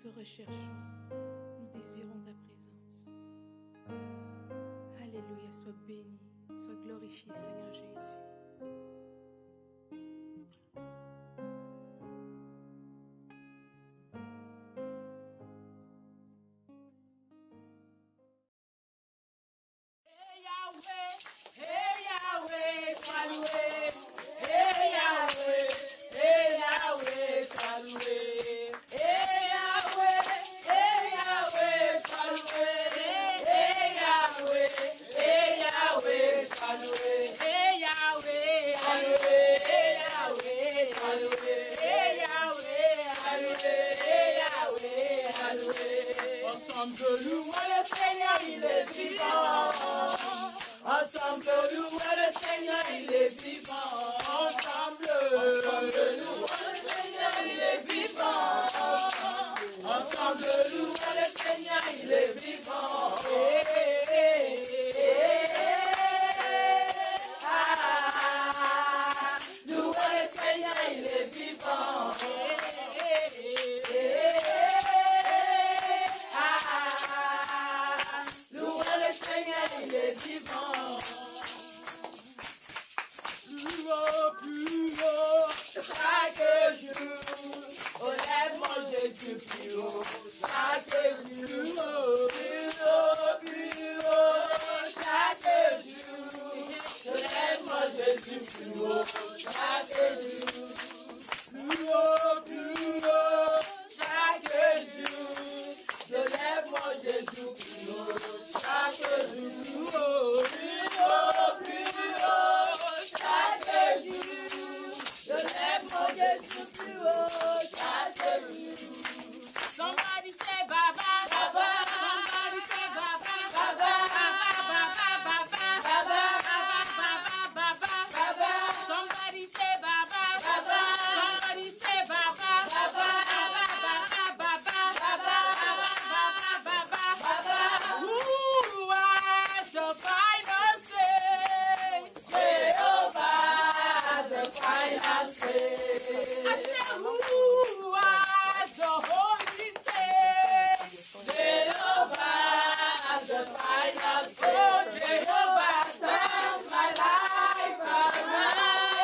te recherchons, nous désirons ta présence. Alléluia, sois béni, sois glorifié, Seigneur Jésus. Ensemble louons le Seigneur, il est vivant. Ensemble louons le Seigneur, il est vivant. Ensemble louons le Seigneur, il est vivant. Ensemble louons le Seigneur, il est vivant. Louons le Seigneur, il est vivant. Louons le Seigneur, il est vivant. Plus haut, chaque jour. Oh, lève mon Jésus plus haut, chaque jour. Plus haut, chaque jour. Je lève mon Jésus plus haut, chaque jour. Plus haut, chaque jour. Je lève mon Jésus plus haut, chaque jour. Plus haut, chaque jour. Je lève mon Jésus plus haut, chaque jour. Somebody say Baba, Baba. Somebody say Baba, Baba. Baba, Baba, Baba, Baba, Baba. Somebody say Baba, Baba. Somebody say Baba, Baba. Baba, Baba. Who has the final say? Jehovah, the final say. I said, who has the holy say? Jehovah, the final say. Oh, Jehovah, turn my life around.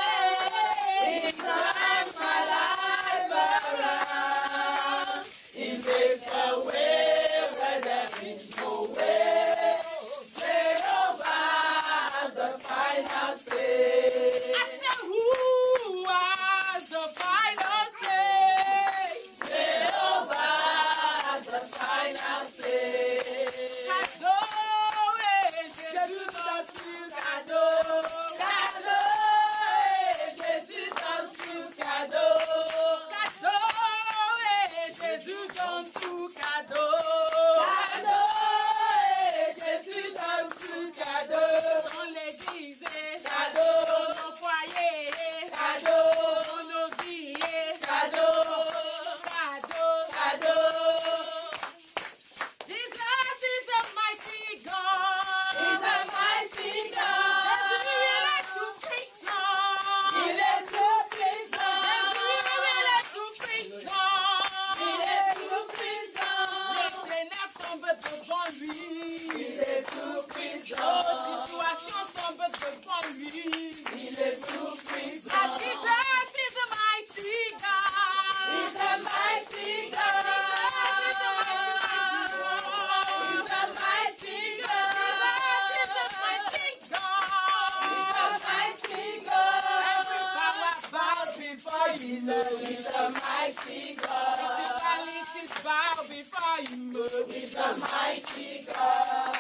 He turns my life around. He makes a way where there is no way. Jehovah, the final say. I said, who has the final say? Jehovah, the final say. Cadeau, Jésus donne tout cadeau. Cadeau, Jésus donne tout cadeau. Cadeau, Jésus donne tout cadeau. Dans l'église, cadeau. Dans le foyer, cadeau. Dans nos vies, cadeau. Cadeau, cadeau. Jesus is a mighty God. He's a mighty God. Jésus, il est tout puissant. Il est tout puissant. Jésus, il est tout puissant. Il est tout puissant. Les ténèbres tombent devant lui. Il est tout puissant. Nos situations tombent devant lui. Il est tout puissant. And Jesus is a mighty God. He's a mighty God. He's a mighty God. He's a mighty God. He's a mighty God. Every power bows before you. He's a mighty God. Principalities bow before you. He's a mighty God.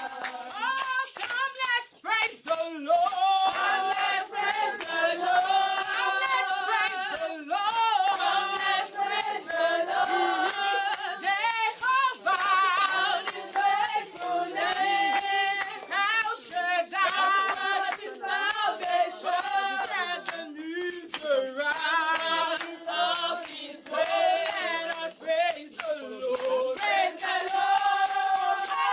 Oh, come let's praise the Lord. Come let's praise the Lord. Come let's praise the Lord. Come let's praise the Lord. Jehovah, His faithfulness. El Shaddai, His salvation. Ebenezer, of His way. Let us praise the Lord. Praise the Lord.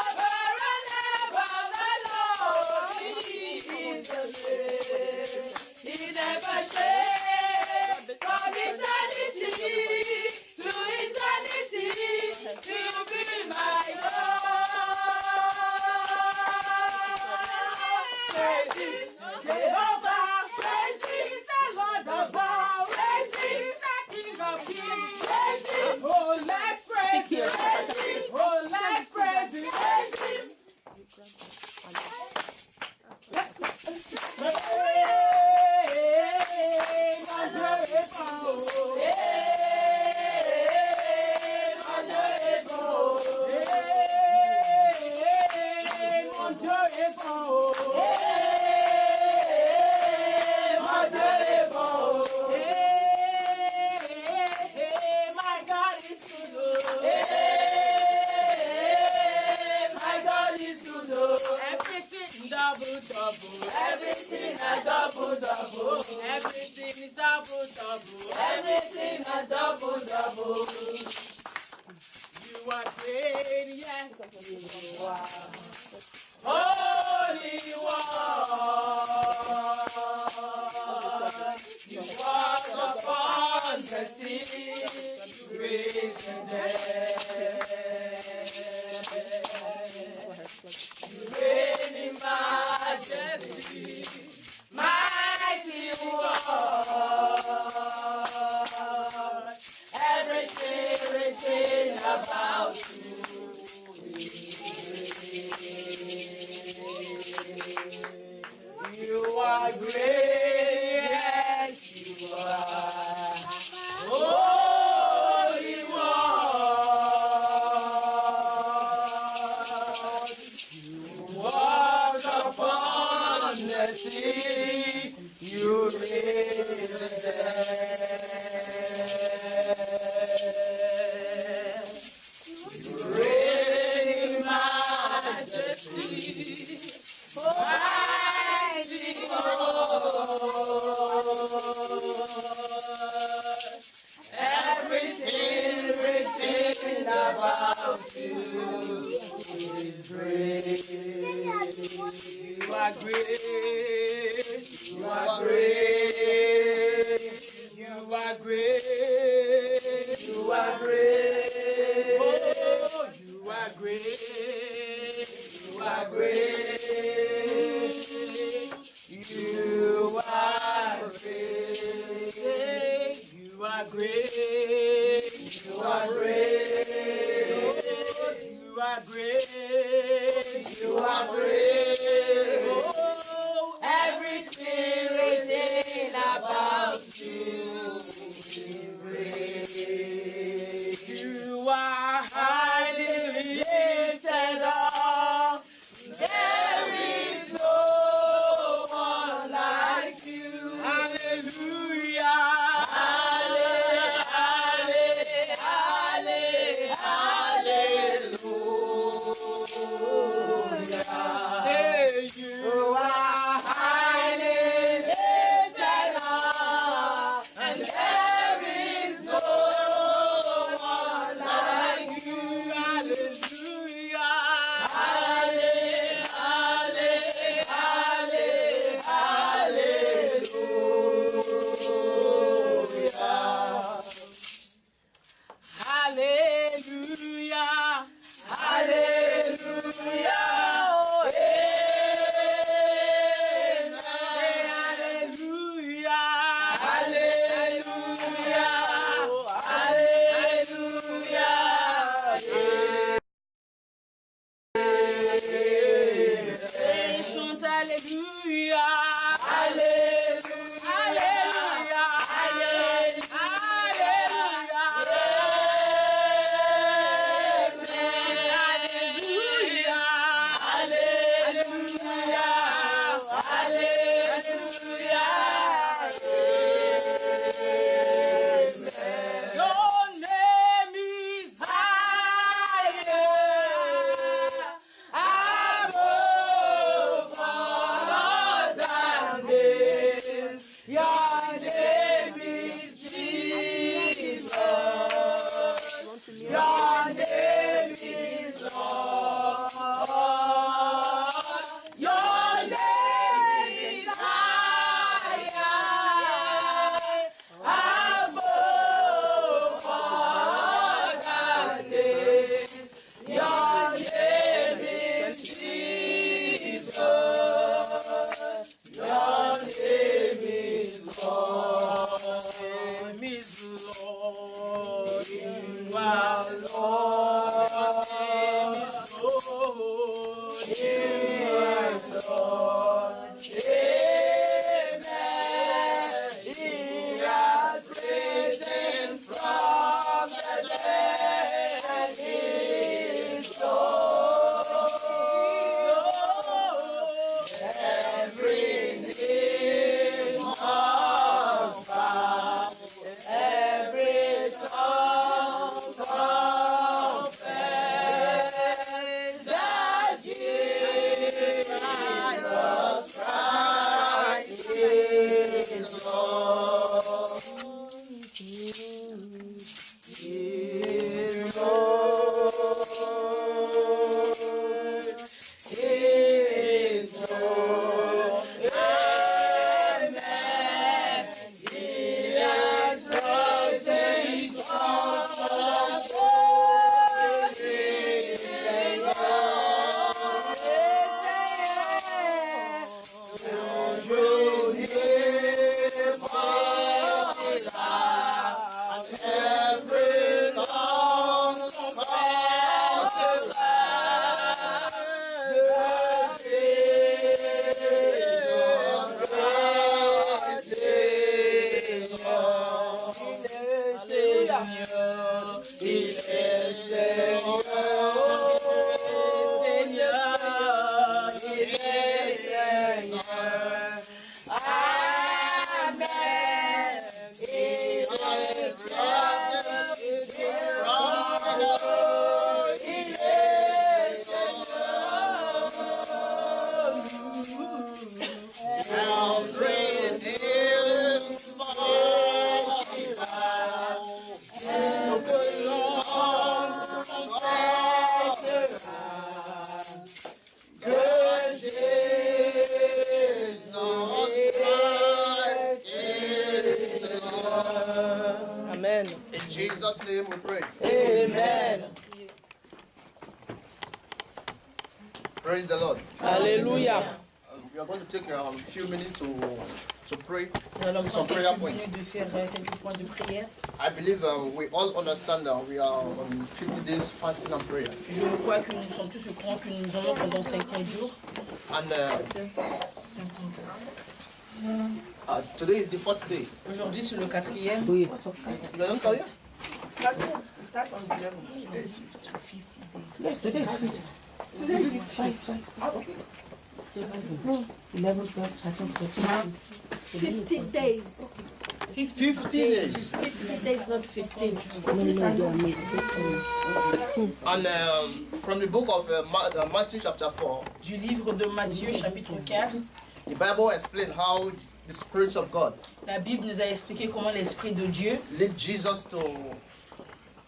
double. Everything a double, double. Everything is double, double. Everything a double, double. You are great, yes. You are Holy One. You walk upon the sea, great and you reign in majesty, mighty one. Everything about you. You are great, yes, you are Holy One. You walk upon the sea, you raise the dead. You reign in majesty. Mighty God, everything about you is great. You are great. You are great. You are great. You are great. Oh, you are great. You are great. You are great. You are great. You are great. You are great. You are great. Oh, everything about you is great. You are highly lifted up. There is no one like you. Hallelujah. Hallelujah. Hey, you Amen. In Jesus' name we pray. Amen. Praise the Lord. Alléluia. We are going to take a few minutes to pray. Nous allons Some prendre prayer quelques points. minutes de faire quelques points de prière. I believe we all understand that we are on 50 days fasting and prayer. Je crois que nous sommes tous au courant que nous jeûnons pendant 50 jours. And 50 jours. today is the fourth day. Aujourd'hui, c'est le 4e. You don't tell you? It starts on 11. Yes. 50 days. Yes, today is 50. Today is 5. Okay. 11, 12, 13, 14. 50 days. 50 days. 50 days, not 15. And from the book of Matthew chapter 4, Du livre de Matthieu, chapitre 4, the Bible explains how the spirits of God la Bible nous a expliqué comment l'Esprit de Dieu led Jesus to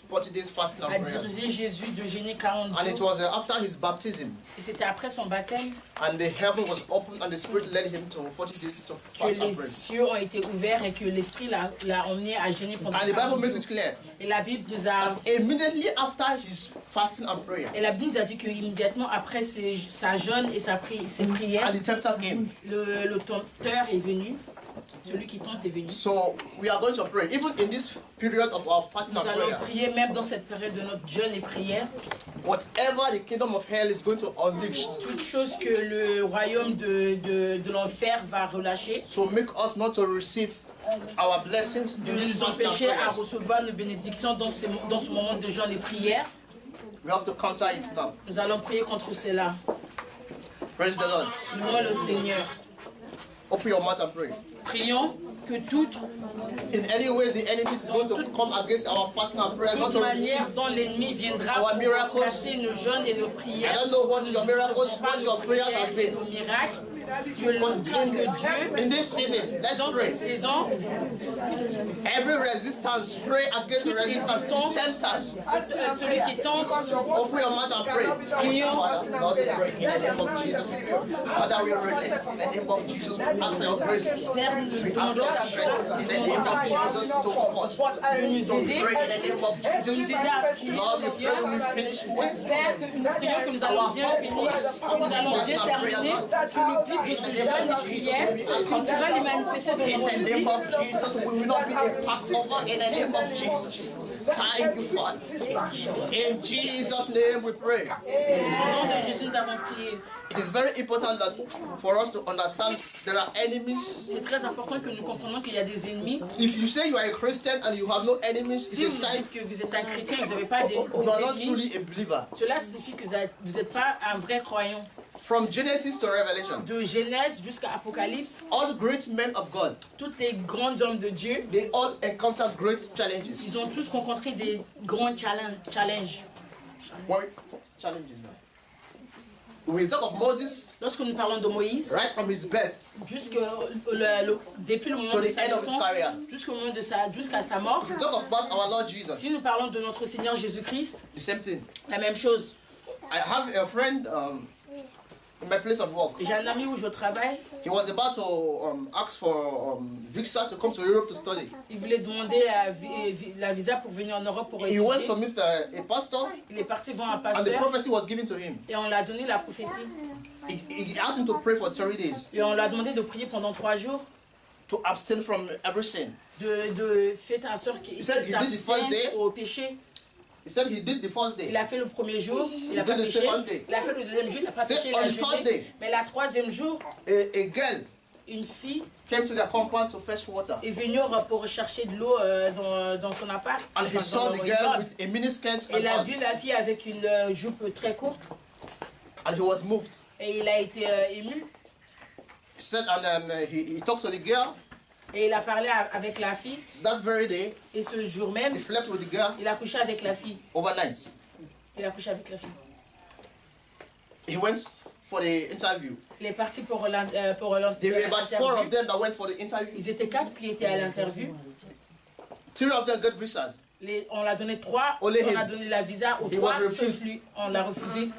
40 days fasting a and prayer. dirigé Jésus de jeûner 40 And it jours. was after his baptism, Et c'était après son baptême and the heaven was opened, and the Spirit led him to 40 days to que fast les and pray. cieux ont été ouverts et que l'Esprit l'a emmené à jeûner pendant And the Bible 40 makes jours. it clear Et la Bible nous a... that immediately after his fasting and prayer, Et la Bible nous a dit qu'immédiatement après sa jeûne et ses prières, and the tempter came. le tenteur est venu, celui qui tente est venu. So we are going to pray, even in this period of our fasting Nous and allons prayer. prier même dans cette période de notre jeûne et prière. Whatever the kingdom of hell is going to unleash, Toute chose que le royaume de l'enfer va relâcher, to make us not to receive our blessings de in this nous fasting and empêcher à prayer. recevoir nos bénédictions dans ce moment de jeûne et prière. We have to counter it now. Nous allons prier contre cela. Praise the Lord. Louons le Seigneur. Open your mouth and pray. Prions que toute In any ways the enemy is going to come against our fasting and prayer, not to manière receive. dont l'ennemi viendra Our pour miracles. casser nos jeûnes et nos I prières. don't know what your miracles, what your prayers have been. Nos miracles, que Dieu, In this season, let's dans pray. cette saison, Every resistance, pray against the resistance, tempters. celui qui tente, Open your mouth and pray. Father, Lord, we pray in the name of Jesus. Father, we resist in the name of Jesus. We ask for your grace. Père, nous We ask for demandons your ta strength in the name of Jesus to forge. de nous So aider, pray in the name of de nous Jesus. aider à Lord, we pray when we finish well. Père, que nous prions que nous allons bien finir, que nous allons bien terminer, que le but de ce jeûne et prière, que tu vas les manifester dans In notre the vie. name of Jesus, we will not be a Passover in the name of Jesus. Thank you, Father. In Jesus' name we pray. Au nom de Jésus, nous avons prié. It is very important that for us to understand there are enemies. C'est très important que nous comprenions qu'il y a des ennemis. If you say you are a Christian and you have no enemies, Si it's vous a sign dites que vous êtes un chrétien, vous n'avez pas you are not ennemis, truly a believer. cela signifie que vous n'êtes pas un vrai croyant. From Genesis to Revelation, De Genèse jusqu'à Apocalypse, all the great men of God, tous les grands hommes de Dieu, they all encounter great challenges. ils ont tous rencontré des grands challenges. What challenges? When we talk of Moses, Lorsque nous parlons de Moïse, right from his birth depuis le moment to de the sa end of his naissance career, jusqu'à sa mort, if we talk about our Lord Jesus, si nous parlons de notre Seigneur Jésus-Christ, the same thing. la même chose. I have a friend in my place of work. J'ai un ami où je travaille, He was about to ask for visa to come to Europe to study. il voulait demander la visa pour venir en Europe pour He went étudier. to meet a pastor, Il est parti voir un and the pasteur prophecy was given to him. et on l'a donné la prophétie. He asked him to pray for 30 days, Et on lui a demandé de prier pendant 3 jours, to abstain from every sin. de faire en sorte qu'il said he did the first day. s'abstienne au péché. He said he did the first day. Il a fait le premier jour, il n'a He pas did the péché. second day. Il a fait le deuxième jour, il n'a pas Said péché, il on a the third jeûné. day, Mais la troisième jour, a girl une fille came to their compound to fetch water. est venue pour chercher de l'eau dans son appart. And he Enfin, saw dans the le girl immeuble. with a miniskirt Il a and vu la fille avec une jupe très courte and he was moved. et il a été ému. He said, and he talked to the girl. Et il a parlé avec la fille That very day, et ce jour même, he slept with the girl il a couché avec la fille. overnight. Il a couché avec la fille. He went for the interview. Il est parti pour There were about 4 of l'interview. them that went for the interview. Ils étaient 4 qui étaient à l'interview. 3 of them got visas. On l'a donné 3, Only on him. a donné la visa aux He 3, was sauf refused. lui, on l'a refusé.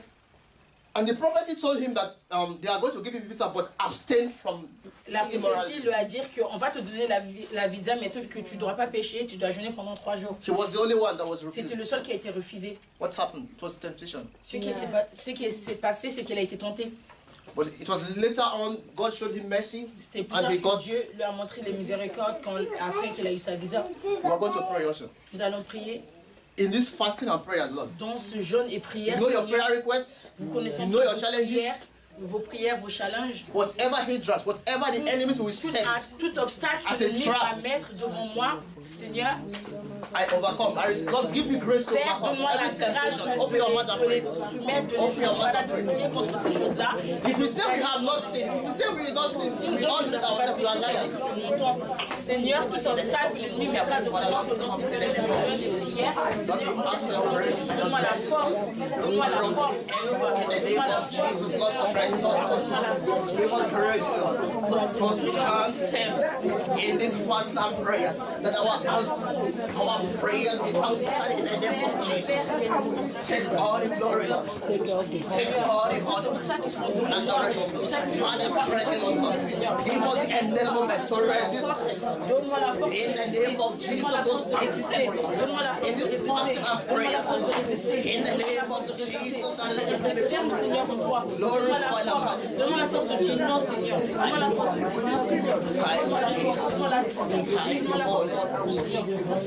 And the prophecy told him that they are going to give him visa, but abstain from La prophétie immorality. lui a dit qu'on va te donner la visa, mais sauf que tu ne dois pas pécher, tu dois jeûner pendant 3 jours. He was the only one that was C'était le refused. seul qui a été refusé. What happened? It was temptation. Ce qui s'est passé, c'est qu'il a été tenté. But it was later on, God showed him mercy, C'était plus and tard he que got. Dieu lui a montré les miséricordes après qu'il a eu sa visa. We are going to pray also. Nous allons prier In this fasting and prayer, Lord, dans ce jeûne et you prière. know your Seigneur, prayer requests, vous connaissez you know your vos challenges, prières, vos challenges. whatever hindrance, whatever the enemies will set, Tout obstacle As que a l'ennemi trap. va mettre devant moi, Seigneur, I overcome. God, give me grace to Père, overcome donne-moi la every grâce temptation. Open your mouth and de les pray. soumettre, de Open your mouth and de pray. prier contre ces choses-là. If we say we have not sinned, if we say we did not sin, we all know ourselves, we are liars. Seigneur, tout obstacle que l'ennemi mettra devant moi dans cette période de jeûne et de prière, Lord, we ask for your grace, your donne-moi la grace. force, donne-moi la force, In the name of Jesus, Lord, strengthen us, Lord. Give us grace, Lord, to stand firm in this fast and prayer, that our prayers be answered in the name of Jesus. Take all the glory, Lord. Take all the honor and adoration, Lord. Father, strengthen us, Lord. Give us the enablement to resist sin. donne-moi la force, In the name of Jesus, those donne-moi la force in de this fasting résister, and donne-moi la prayer, force de résister. in the name of Jesus, and let it be Ferme, Seigneur, mon droit. Donne-moi la force, donne-moi la force de dire non, Seigneur. Donne-moi la force de dire non, Seigneur. Donne-moi la force, donne-moi la force, donne-moi la force.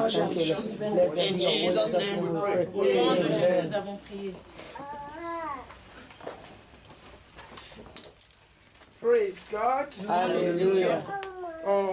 In Jesus' name we pray. Au nom de Jésus, nous avons prié. Praise God. Alléluia.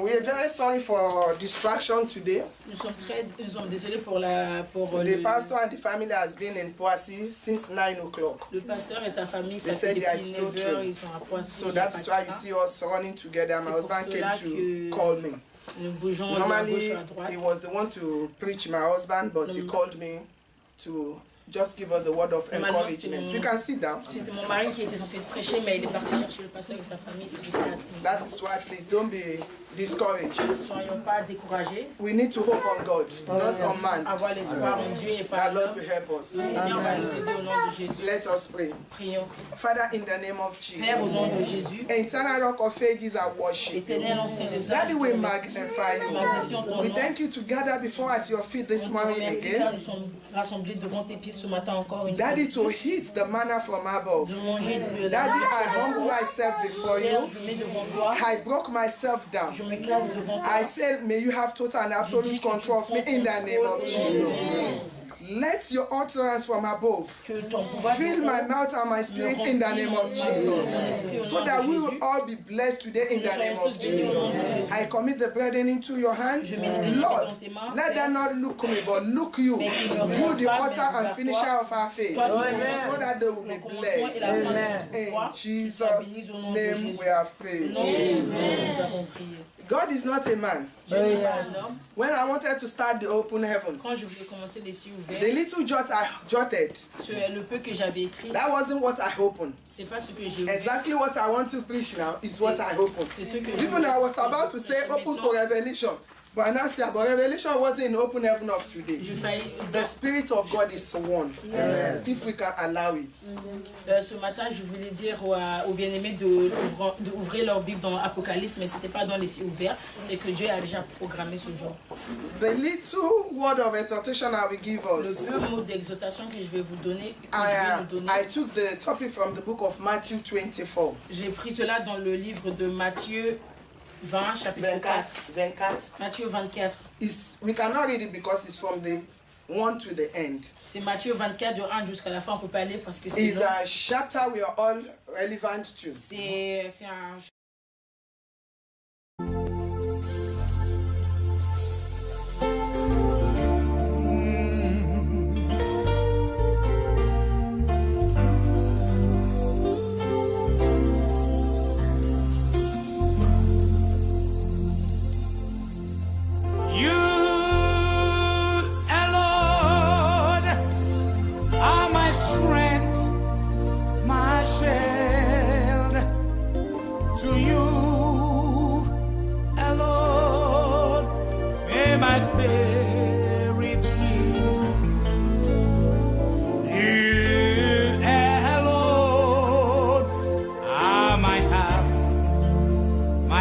We are very sorry for distraction today. Nous sommes désolés pour The pastor and the family has been in Poissy since 9 o'clock. le pasteur et sa famille. Ça They fait said there depuis is no 9 heures, train. ils sont à Poissy. So that is why you see us running together. My C'est pour husband cela came to que- call me. Nous bougeons de Normally, gauche à droite. he was the one to preach, my husband, but he called me to just give us a word of encouragement. We can sit down. C'était mon mari qui était censé prêcher, mais il est parti chercher le pasteur et sa famille. C'était assis. That is why, please don't be discouraged. Ne soyons pas découragés. We need to hope on God, not on man. Avoir l'espoir en Dieu et pas That en Lord l'homme. will help us. Le Seigneur va nous aider au nom de Jésus. Let us pray. Prions. Father, in the name of Père, au Jesus, nom de Jésus, eternal rock of ages, I worship you. éternel ancien des Daddy, âges, we nous merci. magnify Nous you. magnifions ton We nom. thank you to gather before at your feet this On te morning remercie car again. nous sommes rassemblés devant tes pieds ce matin encore une fois. Daddy, to hit the manna from above. De manger de Daddy, I humble myself before Père, you. je mets devant toi, I broke myself down. je me casse devant toi. I say, may you have total and absolute control of me in the name of Jesus. Let your utterance from above Que ton pouvoir fill my mouth and my spirit in the name of Jesus, so that we will all be blessed today in the name of Jesus. I commit the burden into your hands. Lord, let that not look me, but look you, you the author and finisher of our faith, so that they will be blessed. In Jesus' name we have prayed. Nous avons prié. God is not a man. Dieu n'est pas un homme. When I wanted to start the open heaven, Quand je voulais commencer les cieux the ouverts, little jot I jotted, le peu que j'avais écrit, that wasn't what I opened. c'est pas ce que j'ai ouvert. Exactly what I want to preach now is what I opened. C'est ce que je Even I was about to say open to revelation, but now see, but revelation wasn't in open heaven of today. Je faillis. The Spirit of God is one, if we can allow it. Ce matin, je voulais dire aux bien-aimés d'ouvrir leur Bible dans Apocalypse, mais c'était pas dans les cieux ouverts, c'est que Dieu a déjà programmé ce jour. The little word of exhortation I will give Le us, peu mot d'exhortation que je vais vous donner, que je vais nous donner, I took the topic from the book of Matthew 24. j'ai pris cela dans le livre de Matthieu 20, chapitre 4. 24. Matthieu 24. We cannot read it because it's from the 1 to the end. C'est Matthieu 24 de 1 jusqu'à la fin, on peut pas aller parce que c'est It's long. a chapter we are all relevant to. C'est un You alone are my strength, my shield. To you alone may my spirit yield. You alone are my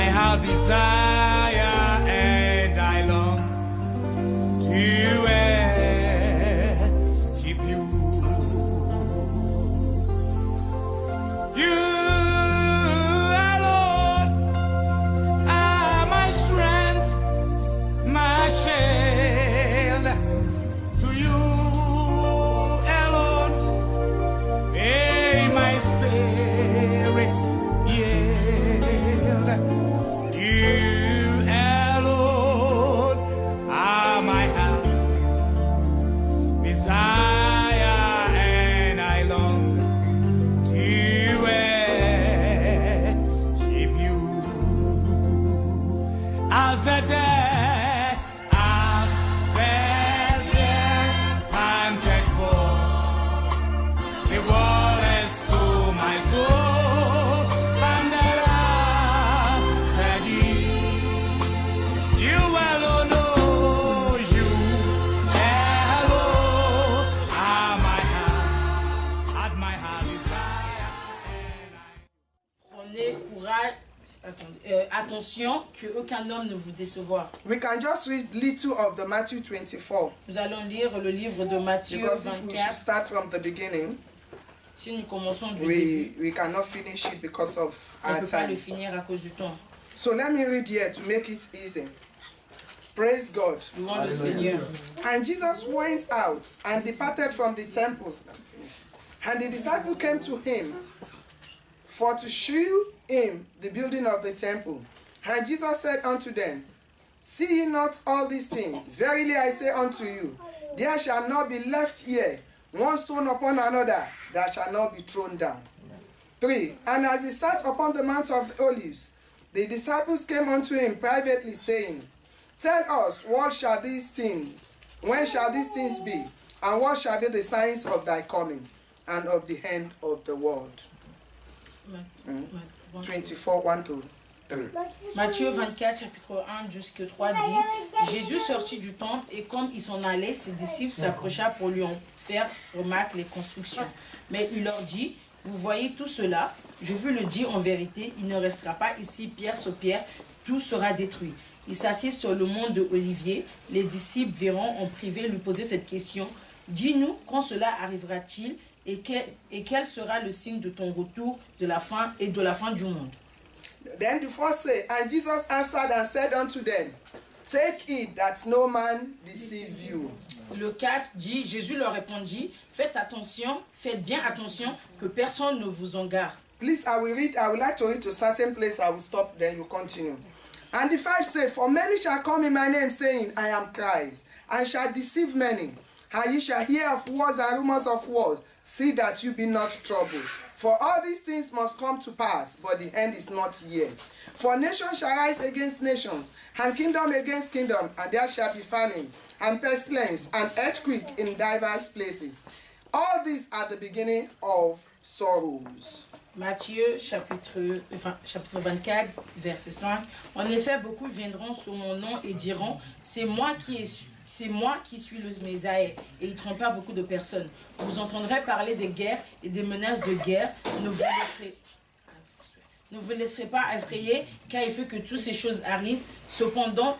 heart desire. attention que aucun homme ne vous décevoir. We can just read little of the Matthew 24. Nous allons lire le livre de Matthieu Because if we should 24. start from the beginning, Si nous commençons du début, we cannot finish it because of on ne our peut pas le time. finir à cause du temps. So let me read here to make it easy. Praise God. Louons le Seigneur. And Jesus went out and departed from the temple. And the disciples came to him for to shew him the building of the temple. And Jesus said unto them, See ye not all these things? Verily I say unto you, there shall not be left here one stone upon another that shall not be thrown down. 3. And as he sat upon the Mount of Olives, the disciples came unto him privately, saying, Tell us, when shall these things be? And what shall be the signs of thy coming and of the end of the world? 24, 1 to 3. Matthieu 24, chapitre 1 jusqu'au 3 dit, Jésus sortit du temple et comme il s'en allait, ses disciples s'approchèrent pour lui en faire remarquer les constructions. Mais il leur dit, vous voyez tout cela, je vous le dis en vérité, il ne restera pas ici pierre sur pierre, tout sera détruit. Il s'assied sur le mont de Olivier, les disciples verront en privé lui poser cette question, dis-nous quand cela arrivera-t-il et quel sera le signe de ton retour de la fin et de la fin du monde. Then the first say, and Jesus answered and said unto them, Take heed that no man deceive you. Le 4 dit, Jésus leur répondit, faites bien attention que personne ne vous en garde. Please, I would like to read to a certain place, I will stop, then you continue. And the 5 say, For many shall come in my name, saying, I am Christ, and shall deceive many. And ye shall hear of wars and rumors of wars. See that you be not troubled. For all these things must come to pass, but the end is not yet. For nation shall rise against nations, and kingdom against kingdom, and there shall be famine, and pestilence, and earthquake in diverse places. All these are the beginning of sorrows. Matthieu chapitre 24, verset 5. En effet, beaucoup viendront sur mon nom et diront, c'est moi qui suis le Mésaïe, et il trompera beaucoup de personnes. Vous entendrez parler des guerres et des menaces de guerre. Ne vous laisserez pas effrayer, car il faut que toutes ces choses arrivent. Cependant,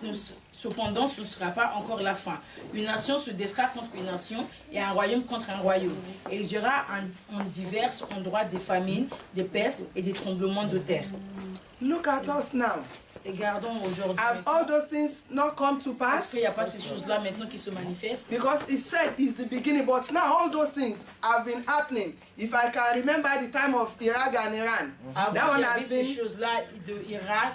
ce ne sera pas encore la fin. Une nation se dressera contre une nation et un royaume contre un royaume. Et il y aura en divers endroits des famines, des pestes et des tremblements de terre. Look at us now. Et gardons aujourd'hui. Have all those things not come to Est-ce pass? qu'il n'y a pas ces choses-là maintenant qui se manifestent? Because he said it's the beginning, but now all those things have been happening. If I can remember the time of Iraq and Iran, Avant, that il one y avait has ces been, choses-là de Iran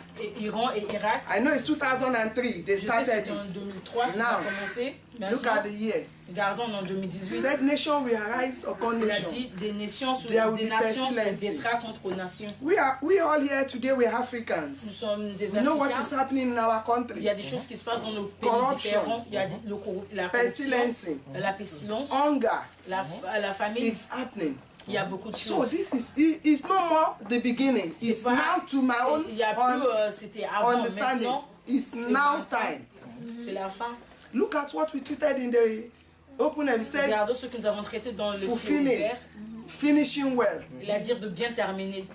et Irak. I know it's 2003, they Je sais que started c'était en it. 2003 qu'ils Now, ont commencé. Look Maintenant, at the year. regardons en 2018. Said nation will arise upon Il a nation. dit des nations There will se be pestilence. dressera contre nations. We all here today, we're Nous Africans. sommes des We know what is Africains. happening in our Il country. y a des choses qui se passent dans nos pays Corruption. différents. Il y a la corruption, Pestilence, la pestilence, hunger, la famine. it's happening. Il y a beaucoup de So choses. this is no more the beginning. C'est It's pas- now to my own il y a plus, c'était avant, understanding. maintenant, It's c'est now maintenant. time. C'est la fin. Look at what we treated in the open air. We said Regardons ce que nous avons traité dans le ciel fulfilling, ouvert. finishing well. Il a dire de bien terminer.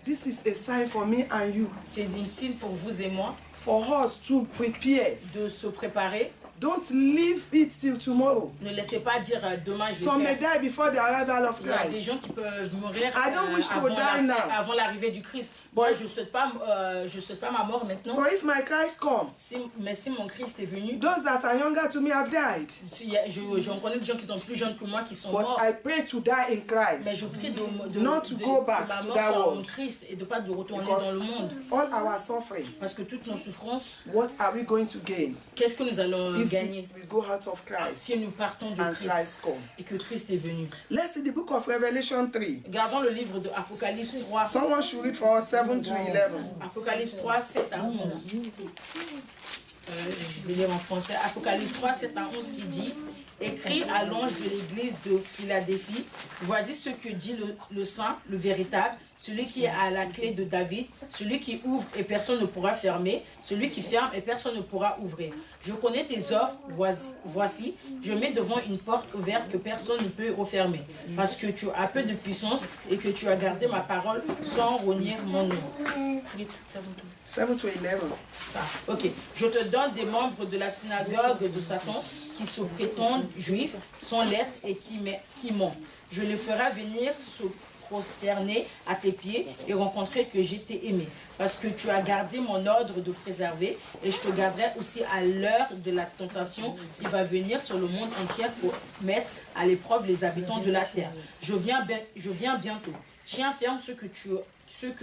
This is a sign for me and you, C'est un signe pour vous et moi for us to prepare. de se préparer. Don't leave it till tomorrow. Ne laissez pas dire demain je Some vais may faire. die before the arrival of Il y a des Christ. gens qui peuvent mourir I don't wish to avant, die now. avant l'arrivée du Christ. Moi, je ne souhaite pas ma mort maintenant. But if my Christ come, Mais si mon Christ est venu, those that are younger to me have died. j'en connais des gens qui sont plus jeunes que moi qui sont But morts. I pray to die in Mais Christ. je prie de Not to go back ma to mort that soit en world. Christ et de pas de retourner Because dans le monde. all our suffering, Parce que toutes nos souffrances, what are we going to gain qu'est-ce que nous allons if gagner we go out of Christ si nous partons de and Christ Christ come? et que Christ est venu? Let's see the book of Revelation 3. Gardons le livre de Apocalypse 3. Someone should read for us 7 to 11. Apocalypse 3, 7 à 11. Je vais lire en français. Apocalypse 3, 7 à 11 qui dit: écrit à l'ange de l'église de Philadelphie, voici ce que dit le saint, le véritable, celui qui est à la clé de David, celui qui ouvre et personne ne pourra fermer, celui qui ferme et personne ne pourra ouvrir. Je connais tes œuvres, voici, je mets devant une porte ouverte que personne ne peut refermer, parce que tu as peu de puissance et que tu as gardé ma parole sans renier mon nom. 7 to 11. Ah, ok. Je te donne des membres de la synagogue de Satan qui se prétendent juifs, sans lettres et qui mentent. Je les ferai venir se prosterner à tes pieds et rencontrer que je t'ai aimé. Parce que tu as gardé mon ordre de préserver et je te garderai aussi à l'heure de la tentation qui va venir sur le monde entier pour mettre à l'épreuve les habitants de la terre. Je viens bientôt. Tiens ferme ce que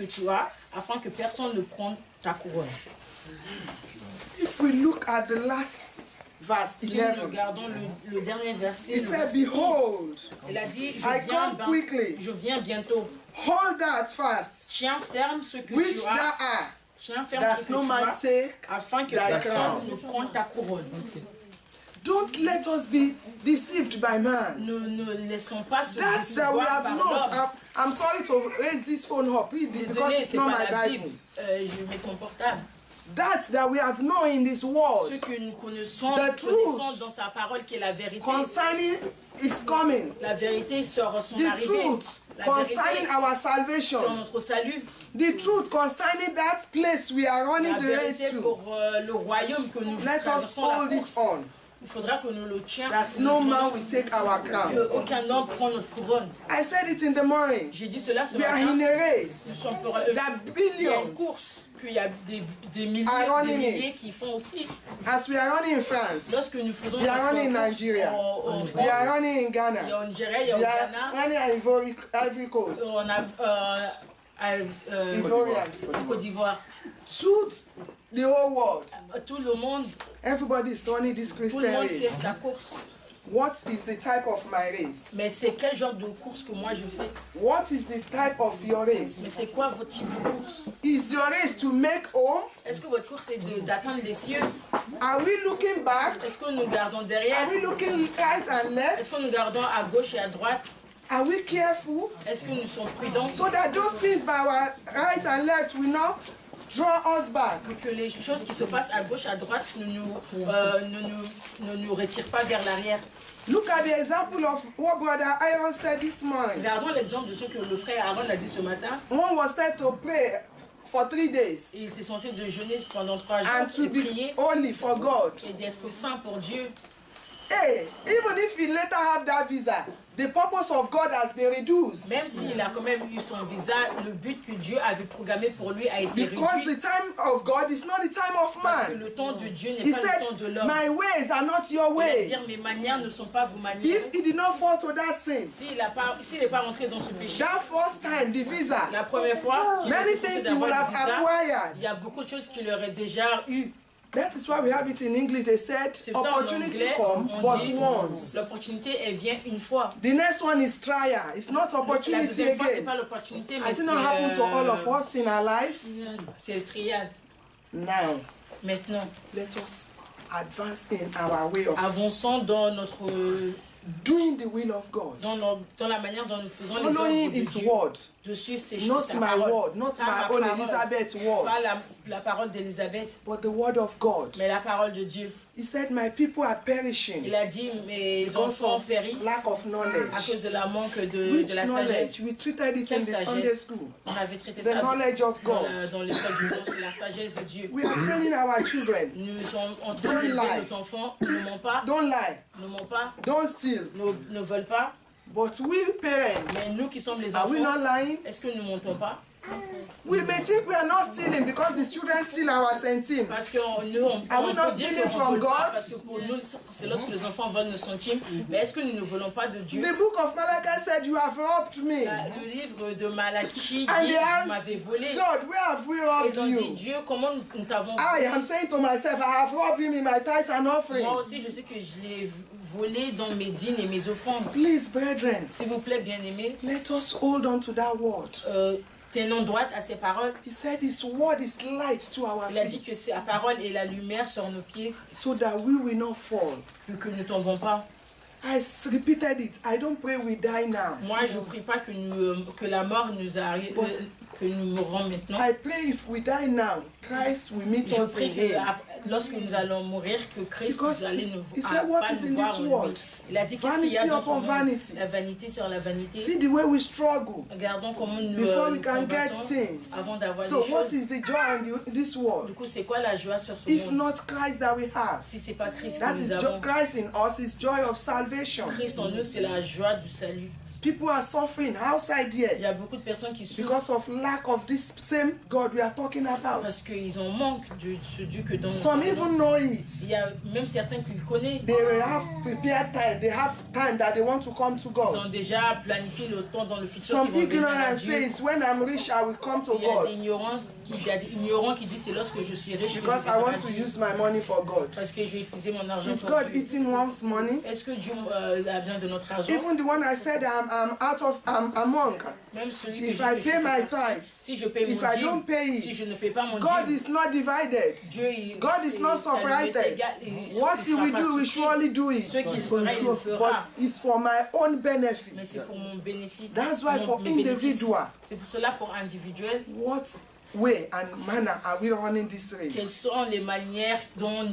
tu as afin que personne ne prenne ta couronne. If we look at the last verse Si nous 11, regardons le dernier verset, he le said, verset Behold, il a dit, I come quickly. je viens bientôt. Hold that fast, Tiens ferme ce que which tu thou as. art, Tiens ferme that ce que no tu man as, take afin que thy personne crown. ne prenne ta couronne. Don't let us be deceived by man. Ne laissons pas se That's that we décevoir have par known. l'homme. I'm sorry to raise this phone up because Désolé, it's c'est not pas my la Bible. Bible. Je mets ton portable. That's that we have known in this world Ce que nous connaissons dans sa parole qui est la vérité. concerning is coming. La vérité sur son The arrivée. truth La concerning vérité our sur salvation. notre salut. The truth concerning that place we are running La the race vérité to. pour le royaume que nous Let us traversons la hold it course. on. Il faudra que nous le tiens. That no man will take our crown. Aucun homme prend notre couronne. I said it in the morning. J'ai dit cela ce We are matin. in a Nous race. sommes pour That il y a une billions, course qu'il y a des milliers, are running des milliers it. qui font aussi. as we are running in France, Lorsque nous faisons they are notre running in course Nigeria, en they France, are running in il y a Ghana, au Nigeria, il y a au they are Ghana, running in Ivory Coast, on a Ivorian. en Côte d'Ivoire. Suit the whole world. Tout le monde Everybody is running this Tout le Christian monde fait race. sa course. What is the type of my race? Mais c'est quel genre de course que moi je fais? What is the type of your Mais race? c'est quoi votre type de course? Is your race to make home? Est-ce que votre course est d'atteindre les cieux? Are we looking back? Est-ce que nous gardons Are derrière? we looking right and Est-ce left? que nous gardons à gauche et à droite? Are we careful? Est-ce que nous sommes prudents So that those things by our right and left will not draw us back. pour que les choses qui se passent à gauche, à droite ne nous retirent pas vers l'arrière? Look at the example of what Brother Aaron said this morning. Regardons l'exemple de ce que le frère Aaron a dit ce matin. One was said to pray for 3 days Il était censé de jeûner pendant 3 and jours to et be prier holy for God. et d'être saint pour Dieu. Hey, even if he later have that visa, the purpose of God has been reduced. Même s'il a quand même eu son visa, le but que Dieu avait programmé pour lui a été Because réduit. the time of God is not the time of Parce que man. le temps de Dieu n'est He pas le said, temps de l'homme. my ways are not your Il va ways. dire, mes manières ne sont pas vos manières. If he did not fall to that sin, S'il n'est pas rentré dans ce péché, that first time, the visa, la première fois qu'il many était censé things he would d'avoir have le visa, acquired. il y a beaucoup de choses qu'il aurait déjà eu. That is why we have it in English. They said, C'est pour ça en opportunity anglais, comes on but dit, once. l'opportunité, elle vient une fois. The next one is trial. It's not La opportunity deuxième fois, c'est again. pas l'opportunité, mais Has it not happened to all of us in our life? c'est le triade. Now, Maintenant, let us advance in our way of avançons dans notre doing the will of God. dans la manière dont nous faisons les Following œuvres de His Dieu, word. de suivre ses Not choses, sa my parole. word, not Pas my ma own parole, Elizabeth's word, pas la parole d'Élisabeth, but the word of God. mais la parole de Dieu. He said, my people are perishing Il a dit, mes because enfants of périssent lack of à knowledge. cause de la manque de Which la sagesse. knowledge? We treated it in Quelle the Sunday sagesse? school. On avait traité The ça knowledge of dans God. dans l'école du jour, c'est la sagesse de Dieu. We are training our children. Nous sommes en train Don't d'élever lie. nos enfants, ne mentent pas, Don't lie. ne mentent pas, Don't steal. ne volent pas. But we parents, Mais nous qui sommes les are we not enfants, lying? est-ce que nous ne mentons pas? We may think we are not stealing because the children steal our centimes. Parce que nous, on Are we peut not dire stealing qu'on from vole pas, God? parce que pour nous, c'est lorsque les enfants volent nos centimes. Mais est-ce que nous ne volons pas de Dieu? The book of Malachi said, you have robbed me. Le livre de Malachie And dit, they vous m'avez asked, volé. God, where have we Ils robbed ont dit, you? Dieu, comment nous t'avons I volé? am saying to myself, I have robbed him in my tithes and offering. Moi aussi, je sais que je l'ai volé dans mes dînes et mes offrandes. Please, brethren, S'il vous plaît, bien-aimés, let us hold on to that word. tenons droite à ses paroles. He said his word is light to our Il a dit que feet, sa parole est la lumière sur nos pieds, so that we will not fall. pour que nous ne tombons pas. I repeated it. I don't pray we die now. Moi, je ne prie pas que la mort nous arrive, que nous mourons maintenant. I pray if we die now, Christ will meet Je us prie in que him. lorsque nous allons mourir, que Christ Because nous allait nous he said, what pas is nous in voir this en lui. world? Il a dit qu'est-ce qu'il y a Vanity dans son upon monde? vanity. La vanité sur la vanité. See the way we struggle Regardons comment nous before we nous can get combattons things. avant d'avoir So les what choses. is the joy in this world? Du coup, c'est quoi la joie sur ce If monde? not Christ that we have? Si c'est pas Christ que That nous is avons. Christ in us is joy of salvation. Christ en nous, c'est la joie du salut. People are suffering outside Il here y a beaucoup de personnes qui souffrent because of lack of this same God we are talking about. parce qu'ils en manquent de ce Dieu que dans Some even know it. il y a même certains qui le connaissent. They have prepared time. They have time that they want to come to Ils God. ont déjà planifié le temps dans le futur Some qu'ils vont venir à ignorant Dieu. says, when I'm rich, I will come to Il y a God des ignorants qui disent c'est lorsque je suis riche que je because I viendrai want à to Dieu. use my money for God. Parce que je vais utiliser mon argent Is pour God Dieu. eating one's money? Est-ce que Dieu a besoin de notre argent? Even the one I said I'm among. Même celui que If je I que je pay fais my partie. tithes, Si je paye if mon I don't dîme, pay si je it, ne paye pas mon God dîme, is not divided. Dieu God is not separated. What He will do, we surely do Ce it. qu'il fera, il le But fera. it's for my own benefit. Mais c'est pour mon bénéfice. That's why for mes bénéfices. individual, C'est pour cela pour individuel. what way and manner are we running this Quelles race? sont les manières dont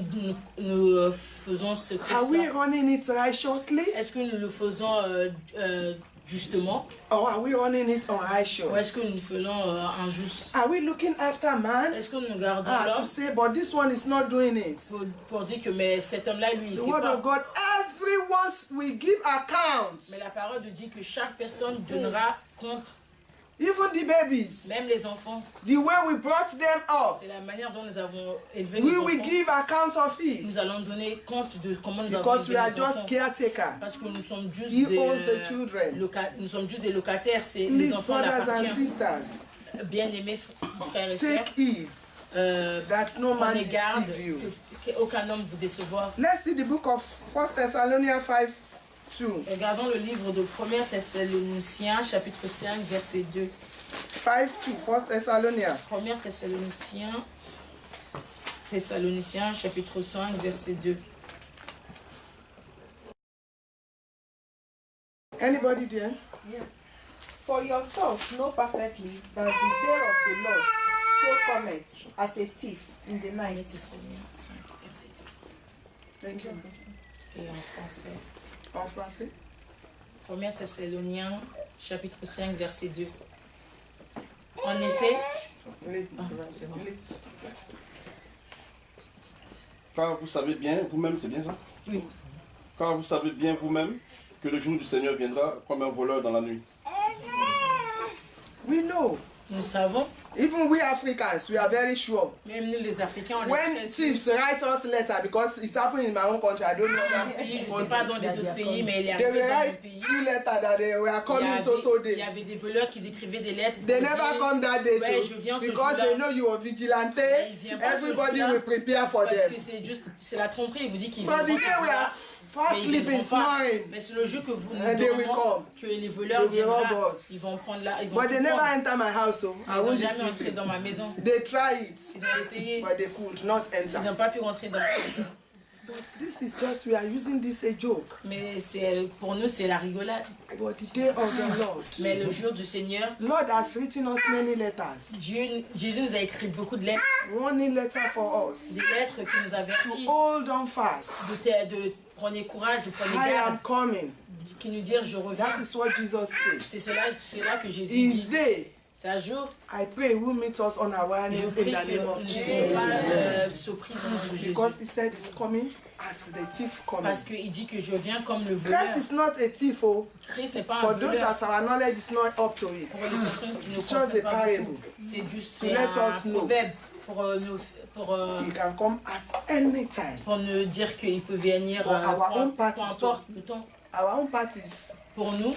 nous faisons ce Are we test-là? running it righteously Est-ce que nous le faisons justement or are we running it ou est-ce unrighteous? que nous le faisons injuste? Are we looking after man? Est-ce que nous gardons To l'homme say, but this one is not doing it. pour dire que mais cet homme-là, lui, il The fait word pas. of God, everyone will give account. Mais la parole dit que chaque personne donnera compte, Even the babies, même les enfants. the way we brought them up, C'est la manière dont nous avons élevé we nos will enfants. give account of it. Nous allons donner compte de comment nous avons Because we élevé are nos just enfants. caretaker. Parce que nous sommes juste He des owns the children. nous sommes juste des locataires, c'est les Please, enfants brothers and l'appartiennent. sisters, Bien-aimés frères et sœurs, take heed that no man prenez garde deceive you. qu'aucun homme vous décevoir. Let's see the book of 1 Thessalonians 5 2. Regardons le livre de 1 Thessaloniciens, chapitre 5, verset 2. 5:2. 1 Thessalonians. 1 Thessaloniciens, chapitre 5, verset 2. Anybody there? For yourselves know perfectly that the day of the Lord so cometh as a thief in the 1 night. Thessaloniciens 5, verset Thank you. 2. Et en français. En français? 1 Thessaloniens, chapitre 5, verset 2. En effet, c'est bon. Car vous savez bien vous-même, c'est bien ça? Oui. Car vous savez bien vous-même que le jour du Seigneur viendra comme un voleur dans la nuit. We know. Nous savons, Even we Africans, we are very sure. même nous les Africains, on est When très thieves write us letter, because it's happened in my own country, I don't know that. pays, je ne sais pas dans les autres pays, mais il est They arrivé will dans mon write pays. 2 letters that they were coming so Il y days. avait des voleurs qui écrivaient des lettres. They pour never dire, come that day ouais, too, je viens ce because jour-là. they know you are vigilante. Ils viennent pas ce Everybody jour-là, will prepare for Parce them. que c'est la tromperie, il vous dit qu'ils But the viendront day ce we jour-là, are fast mais ils sleeping, viendront pas. snoring, Mais c'est le jour que vous nous And they will demandez come. que les voleurs They will rob viendront, us. ils vont prendre là, ils vont but they tout never prendre. enter my house, so I Ils n'ont won't jamais deceive entré you. dans ma maison. They try it, Ils ont essayé, but they could not ils enter. n'ont pas pu rentrer dans ma maison. But this is just, we are using this a joke. Mais pour nous, c'est la rigolade. But the day of the Lord, Mais le jour du Seigneur, Lord has written us many letters. Jésus nous a écrit beaucoup de lettres. One letter for us. Des lettres qui nous avertissent Hold on fast. de prenez courage, de prenez I am garde, coming. qui nous disent je reviens. That is what Jesus said. C'est là que Jésus His dit. day, C'est un jour, I pray, will meet us on je awareness in prie the que name of nous ne Jesus. soyons pas surpris dans le nom de Jésus. Because he said he's coming as the thief coming. Parce qu'il dit que je viens comme le voleur. Christ is not a thief, oh. Christ n'est pas un For those voleur. that our knowledge is not up to it. Pour les personnes qui ne It's just comprennent a pas parable. beaucoup, c'est let un us know. proverbe He can come at any time. pour nous dire qu'il peut venir, For our own peu parties importe le temps. Our own part is Pour nous,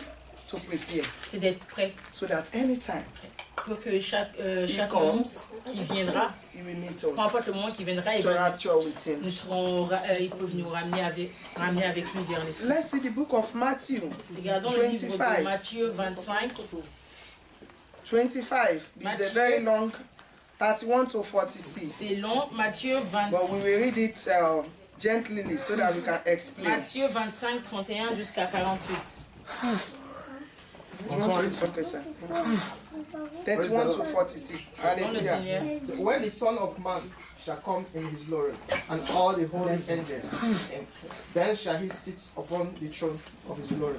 to prepare c'est d'être prêt. so that any time Pour que chaque he moment comes, qui viendra, he will meet peu importe us le moment qui viendra, to rapture with him. nous serons, ils peuvent nous ramener avec lui vers les cieux. Let's see the book of Matthew Regardons le livre de 25. Matthieu 25. 25. This is a Matthew. very long, 31 to 46. C'est long, Matthieu But we 25. will read it gently so that we can explain. Matthieu 25, 31 jusqu'à 48. You want to read? Okay, sir. 31 to 46. Dans le Hallelujah. Seigneur. When the Son of Man shall come in his glory, and all the holy angels, then shall he sit upon the throne of his glory.